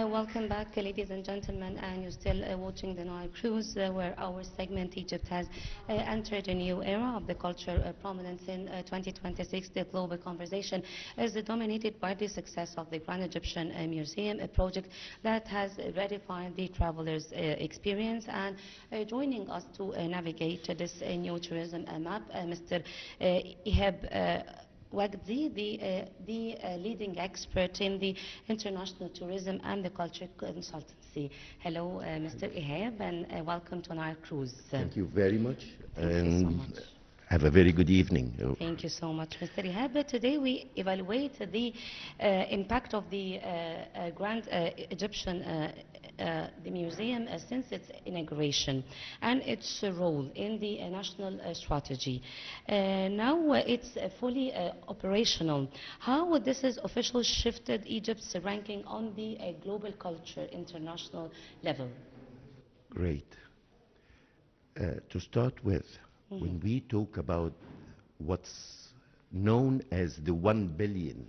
Welcome back, ladies and gentlemen, and you're still watching the Nile Cruise, where our segment Egypt has entered a new era of the culture prominence in 2026. The global conversation is dominated by the success of the Grand Egyptian Museum, a project that has redefined the traveler's experience. And joining us to navigate this new tourism map, Mr. Ihab Wagdi, the leading expert in the international tourism and the culture consultancy. Hello, Mr. Ihab, and welcome to Nile Cruise. Thank you very much. Thank you so much. Have a very good evening. Thank you so much, Mr. Ihab. Today we evaluate the impact of the Grand Egyptian the museum since its inauguration and its role in the national strategy. Now it's fully operational. How this has officially shifted Egypt's ranking on the global culture international level? Great. To start with, when we talk about what's known as the 1 billion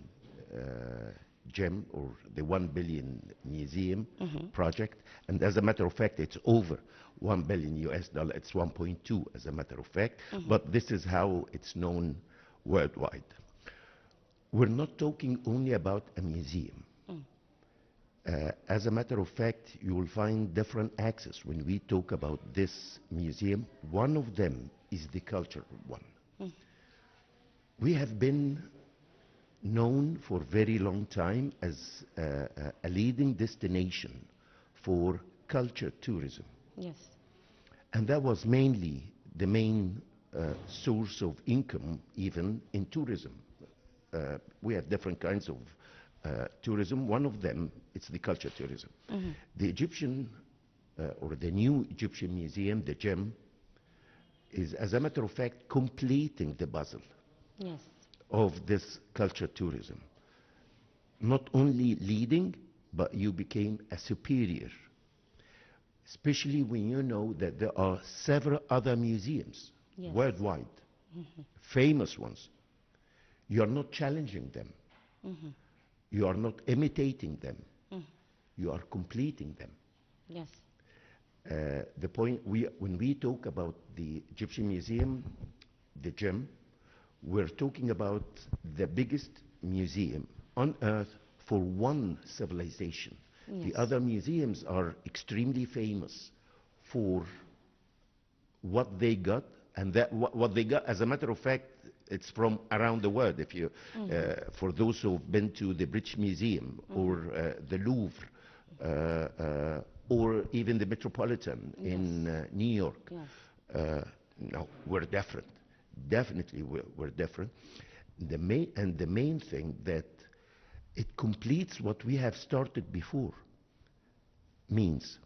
gem or the 1 billion museum project, and as a matter of fact it's over 1 billion US dollar, it's 1.2 as a matter of fact, but this is how it's known worldwide. We're not talking only about a museum. As a matter of fact, you will find different axes when we talk about this museum. One of them is the cultural one. We have been known for a very long time as a leading destination for culture tourism. Yes. And that was mainly the main source of income even in tourism. We have different kinds of tourism. One of them is the culture tourism. The Egyptian or the new Egyptian museum, the gem, is as a matter of fact completing the puzzle. Yes. Of this culture tourism. Not only leading, but you became a superior. Especially when you know that there are several other museums worldwide, famous ones. You are not challenging them. You are not imitating them. You are completing them. Yes. The point, when we talk about the Egyptian museum, the gem, we're talking about the biggest museum on earth for one civilization. Yes. The other museums are extremely famous for what they got, and that what they got, as a matter of fact, it's from around the world. If you, for those who've been to the British Museum or the Louvre, or even the Metropolitan in New York, no, we're different. Definitely we're different. The main thing that it completes what we have started before means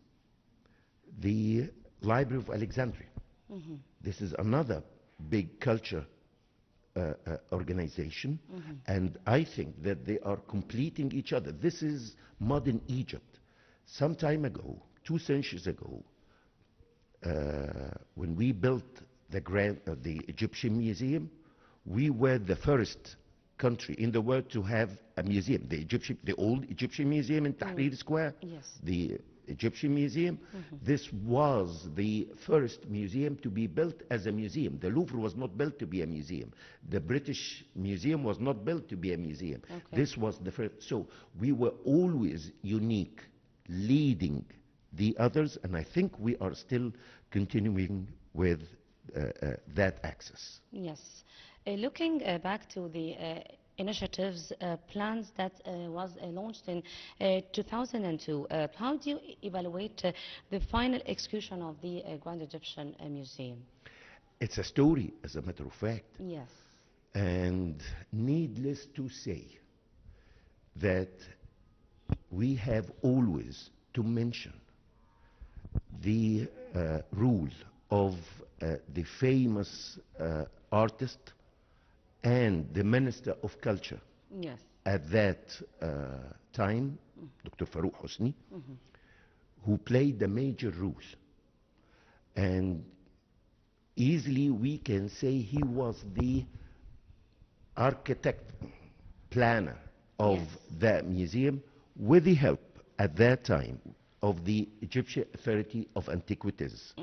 the Library of Alexandria. This is another big culture organization, and I think that they are completing each other. This is modern Egypt. Some time ago, 2 centuries ago, when we built the Egyptian Museum, we were the first country in the world to have a museum. The old Egyptian Museum in Tahrir Square, the Egyptian Museum, this was the first museum to be built as a museum. The Louvre was not built to be a museum. The British Museum was not built to be a museum. This was the first. So we were always unique, leading the others, and I think we are still continuing with that access. Yes. Looking back to the initiatives, plans that was launched in 2002, how do you evaluate the final execution of the Grand Egyptian Museum? It's a story, as a matter of fact. Yes. And needless to say that we have always to mention the rule of the famous artist and the Minister of Culture at that time, Dr. Farouk Hosni, who played a major role. And easily we can say he was the architect, planner of that museum, with the help at that time of the Egyptian Authority of Antiquities,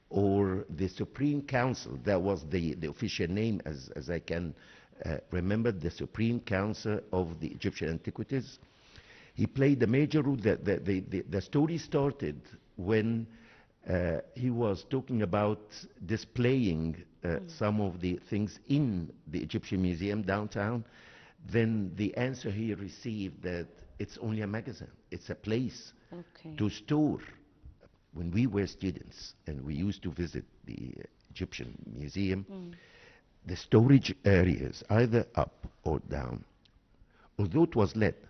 or the Supreme Council. That was the official name, as I can remember, the Supreme Council of the Egyptian Antiquities. He played a major role. The story started when he was talking about displaying some of the things in the Egyptian Museum downtown. Then the answer he received that it's only a magazine, it's a place to store. When we were students and we used to visit the Egyptian Museum, the storage areas, either up or down, although it was lit,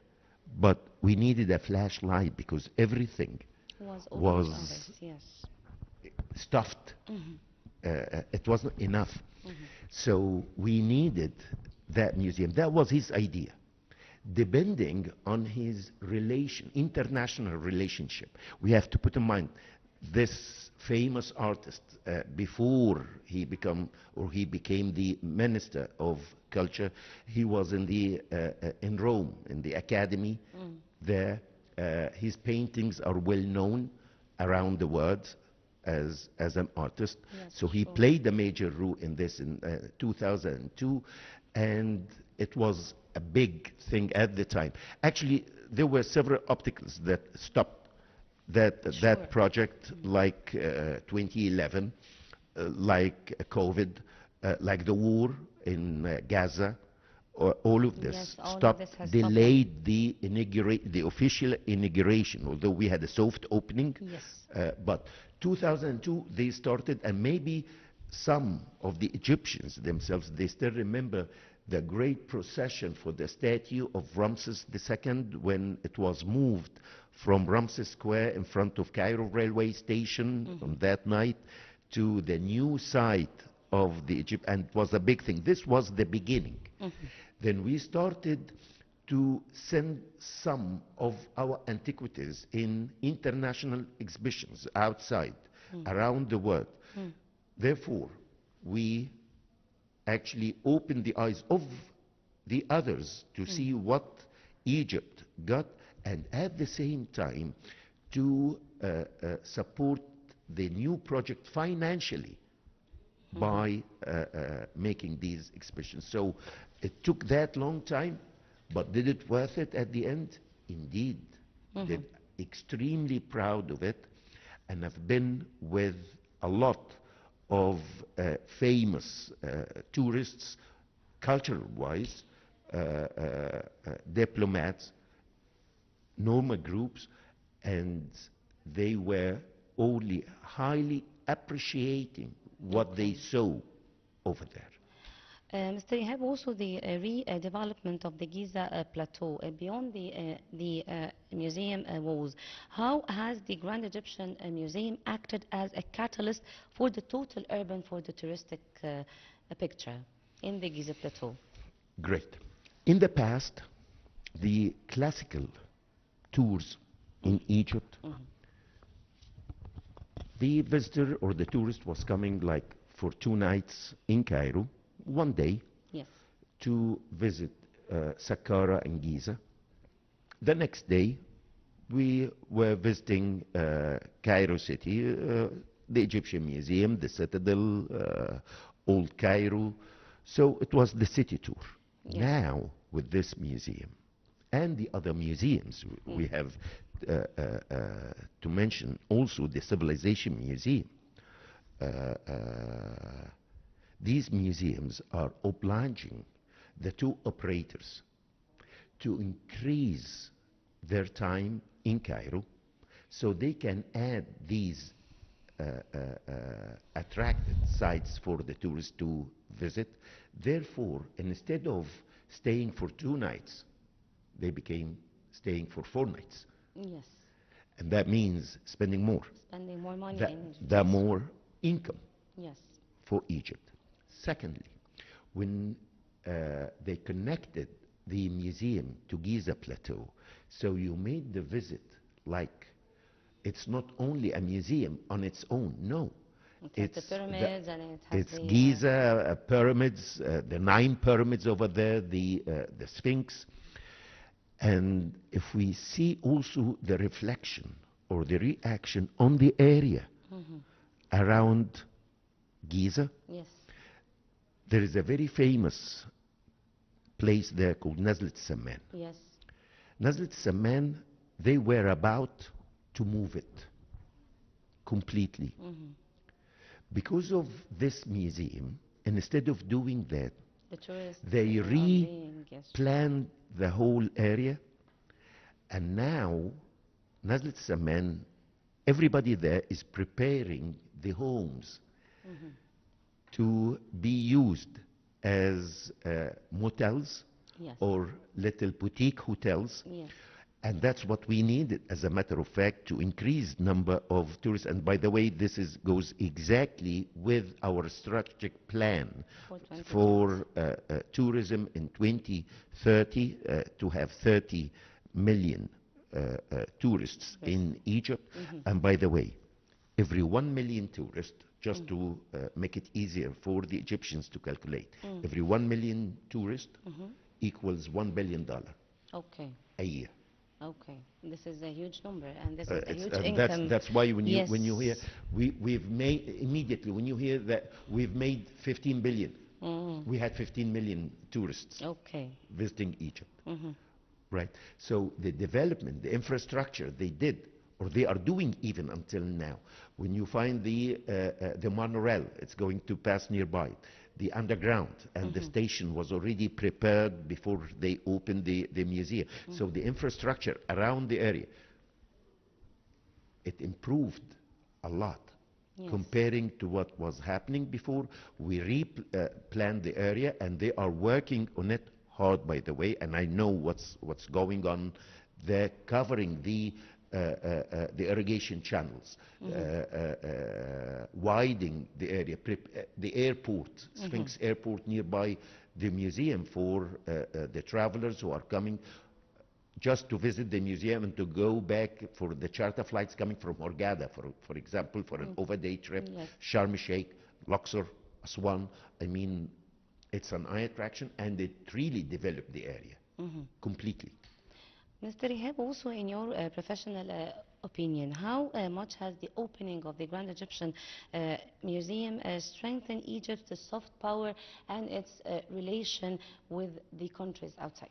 but we needed a flashlight because everything was stuffed. It wasn't enough. So we needed that museum. That was his idea, depending on his international relationship. We have to put in mind this famous artist, before he became the Minister of Culture, he was in Rome, in the academy there. His paintings are well known around the world as an artist. Yes, so he played a major role in this in 2002, and it was a big thing at the time. Actually, there were several obstacles that stopped that project, like 2011, like COVID, like the war in Gaza. All of this delayed the official inauguration, although we had a soft opening. But 2002 they started, and maybe some of the Egyptians themselves, they still remember the great procession for the statue of Ramses II when it was moved from Ramses Square in front of Cairo railway station on that night to the new site of the Egypt, and it was a big thing. This was the beginning. Then we started to send some of our antiquities in international exhibitions outside, around the world. Therefore, we actually opened the eyes of the others to see what Egypt got, and at the same time to support the new project financially by making these exhibitions. So it took that long time, but did it worth it at the end? Indeed. They're extremely proud of it, and I've been with a lot of famous tourists, cultural-wise, diplomats, normal groups, and they were only highly appreciating what they saw over there. Mr. Ihab, also the redevelopment of the Giza plateau beyond the museum walls. How has the Grand Egyptian Museum acted as a catalyst for the total urban, for the touristic picture in the Giza plateau? Great. In the past, the classical tours in Egypt, the visitor or the tourist was coming like for 2 nights in Cairo, 1 day to visit Saqqara and Giza. The next day, we were visiting Cairo city, the Egyptian Museum, the Citadel, Old Cairo. So it was the city tour. Now, with this museum and the other museums, we have to mention also the Civilization Museum. These museums are obliging the tour operators to increase their time in Cairo so they can add these attractive sites for the tourists to visit. Therefore, instead of staying for 2 nights, they became staying for 4 nights. Yes. And that means spending more. Spending more money. The more income for Egypt. Secondly, when they connected the museum to Giza Plateau, so you made the visit like it's not only a museum on its own, no. It's the pyramids, and it has it's Giza pyramids, the 9 pyramids over there, the Sphinx. And if we see also the reflection or the reaction on the area around Giza, Yes. there is a very famous place there called Nazlet Saman. Yes. Nazlet Saman, they were about to move it completely. Because of this museum, and instead of doing that, The tourists they are being, yes. planned the whole area, and now Nazlet Saman, everybody there is preparing the homes to be used as motels Yes. or little boutique hotels. Yes. And that's what we need, as a matter of fact, to increase number of tourists. And by the way, this goes exactly with our strategic plan for tourism in 2030, to have 30 million tourists in Egypt. And by the way, every 1 million tourists, just to make it easier for the Egyptians to calculate, every 1 million tourists equals $1 billion Okay. a year. Okay. This is a huge number, and this is a It's- huge and income. that's why when you Yes. when you hear we've made immediately, when you hear that we've made 15 billion, we had 15 million tourists Okay. visiting Egypt, right? So the development, the infrastructure they did, or they are doing even until now. When you find the monorail, it's going to pass nearby. The underground and the station was already prepared before they opened the museum. So the infrastructure around the area, it improved a lot. Yes. Comparing to what was happening before. We planned the area, and they are working on it hard, by the way, and I know what's going on. They're covering the irrigation channels, widening the area, the airport, Sphinx Airport nearby the museum for the travelers who are coming just to visit the museum and to go back for the charter flights coming from Hurghada, for example, for an overday trip, Yes. Sharm el-Sheikh, Luxor, Aswan. I mean, it's an eye attraction, and it really developed the area completely. Mr. Ihab, also in your professional opinion, how much has the opening of the Grand Egyptian Museum strengthened Egypt's soft power and its relation with the countries outside?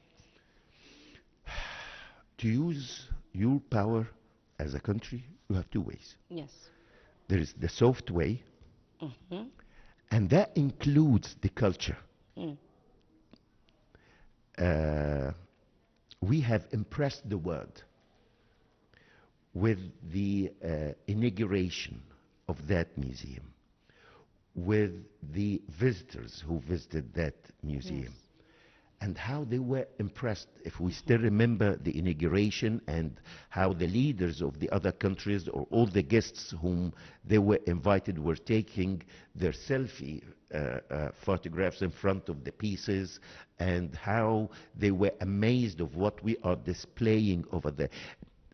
To use your power as a country, you have two ways. Yes. There is the soft way, and that includes the culture. We have impressed the world with the inauguration of that museum, with the visitors who visited that museum, and how they were impressed. If we still remember the inauguration, and how the leaders of the other countries, or all the guests whom they were invited, were taking their selfie photographs in front of the pieces, and how they were amazed of what we are displaying over there.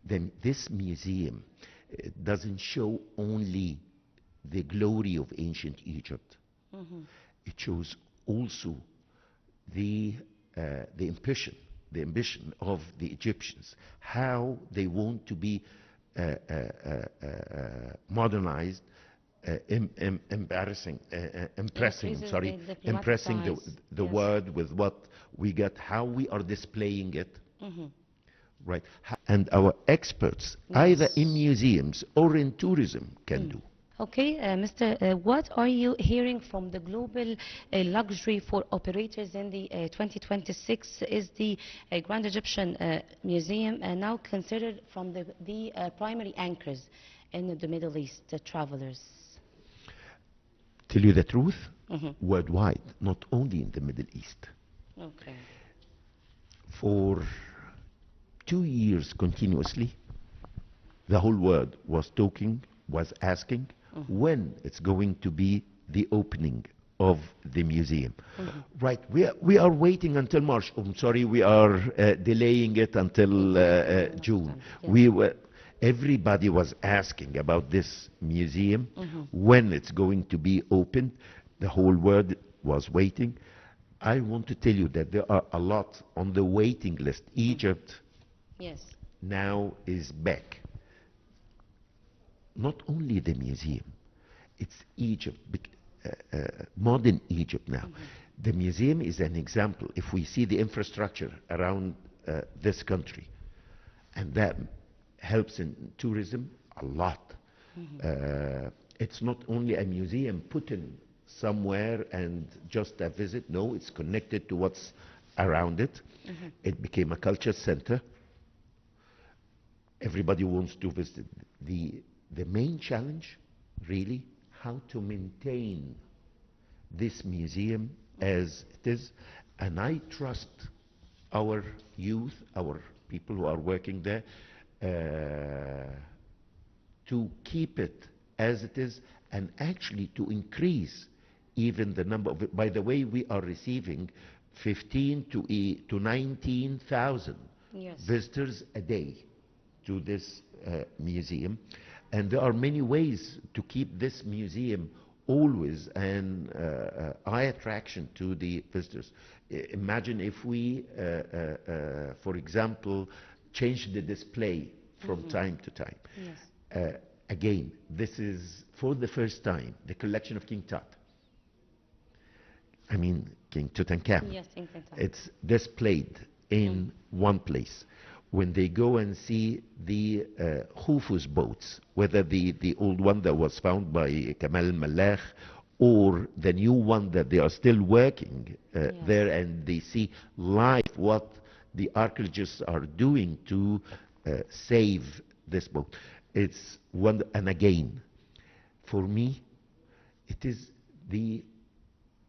Then this museum doesn't show only the glory of ancient Egypt. It shows also the ambition of the Egyptians, how they want to be modernized, impressing Increases sorry, the diplomatic impressing ties. the Yes. world with what we got, how we are displaying it, right? And our experts, either in museums or in tourism, can do. Okay, Mr. What are you hearing from the global luxury for operators in the 2026? Is the Grand Egyptian Museum now considered from the primary anchors in the Middle East, the travelers? Tell you the truth, worldwide, not only in the Middle East. Okay. For 2 years continuously, the whole world was talking, was asking, when it's going to be the opening of the museum. Right, we are waiting until March. I'm sorry, we are delaying it until June. Yes. Everybody was asking about this museum, when it's going to be opened. The whole world was waiting. I want to tell you that there are a lot on the waiting list. Egypt Yes. now is back. Not only the museum, it's Egypt, modern Egypt now. The museum is an example. If we see the infrastructure around this country, and that helps in tourism a lot. It's not only a museum put in somewhere and just a visit. No, it's connected to what's around it. It became a culture center. Everybody wants to visit. The main challenge, really, how to maintain this museum as it is. And I trust our youth, our people who are working there, to keep it as it is and actually to increase even the number of it. By the way, we are receiving 15 to 19,000 visitors a day to this museum. And there are many ways to keep this museum always an eye attraction to the visitors. Imagine if we, for example, change the display from time to time. Yes. Again, this is for the first time the collection of King Tut. I mean, King Tutankhamun. Yes, King Tut. It's displayed in one place. When they go and see the Khufu's boats, whether the old one that was found by Kamal al-Malakh or the new one that they are still working there, and they see live what the archaeologists are doing to save this boat. It's one, and again, for me, it is the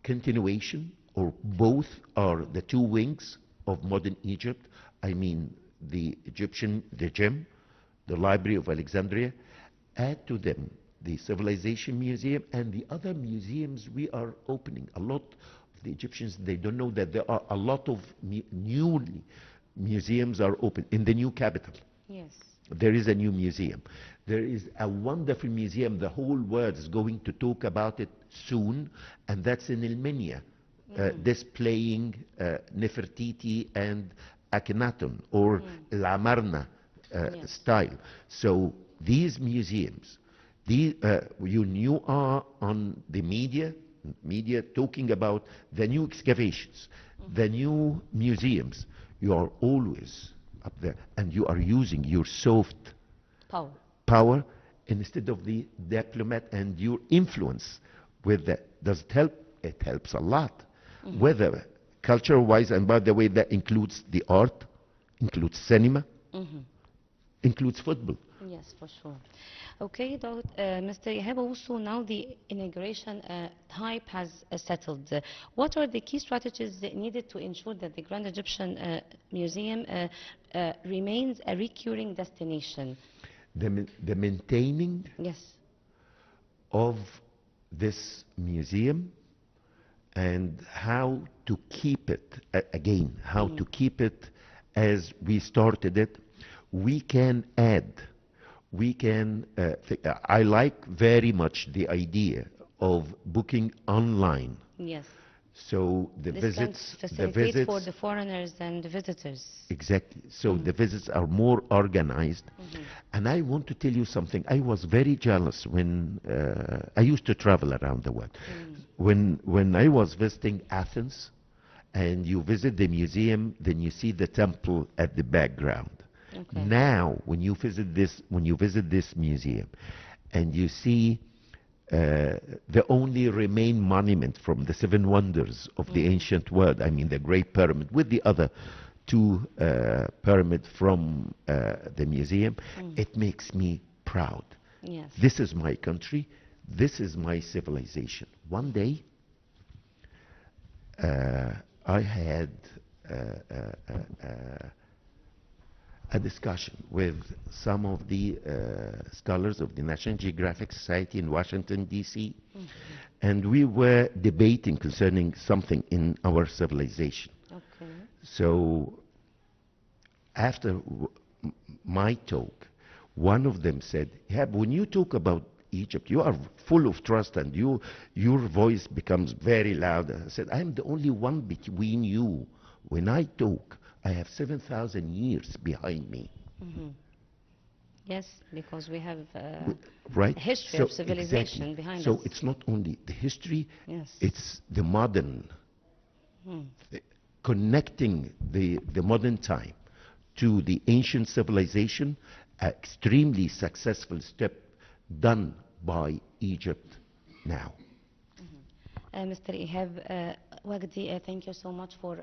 continuation, or both are the two wings of modern Egypt. I mean, the Egyptian, the gem, the Library of Alexandria, add to them the Civilization Museum and the other museums we are opening. A lot of the Egyptians, they don't know that there are a lot of new museums are open in the new capital. Yes. There is a new museum. There is a wonderful museum. The whole world is going to talk about it soon, and that's in Elmenia, displaying Nefertiti and Akhenaten, or Al-Amarna style. So these museums, you are on the media talking about the new excavations, the new museums. You are always up there, and you are using your soft power instead of the diplomat and your influence with that. Does it help? It helps a lot. Whether culture-wise, and by the way, that includes the art, includes cinema, includes football. Yes, for sure. Okay, Mr. Ihab, also now the inauguration hype has settled. What are the key strategies needed to ensure that the Grand Egyptian Museum remains a recurring destination? The maintaining of this museum and how to keep it, again, how to keep it as we started it. We can add, we can, I like very much the idea of booking online. Yes. So the This visits, can facilitate for the foreigners and the visitors. Exactly. So the visits are more organized. And I want to tell you something. I was very jealous when I used to travel around the world. When I was visiting Athens, and you visit the museum, then you see the temple at the background. Okay. Now, when you visit this museum, and you see the only remain monument from the seven wonders of the ancient world, I mean the Great Pyramid, with the other two pyramids from the museum, it makes me proud. Yes. This is my country. This is my civilization. One day, I had a discussion with some of the scholars of the National Geographic Society in Washington, D.C., and we were debating concerning something in our civilization. Okay. So after my talk, one of them said, "Ihab, when you talk about Egypt, you are full of trust and your voice becomes very loud." I said, "I'm the only one between you. When I talk, I have 7,000 years behind me. Yes, because we have Right? a history So of civilization exactly. behind So us. it's not only the history, Yes. it's the modern, connecting the modern time to the ancient civilization, extremely successful step done by Egypt now. Mr. Ihab, Wagdi, thank you so much for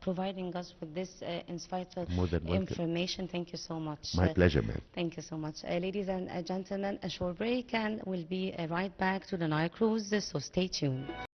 providing us with this insightful More than welcome. information. Thank you so much. My pleasure, ma'am. Thank you so much. Ladies and gentlemen, a short break and we'll be right back to the Nile Cruise, so stay tuned.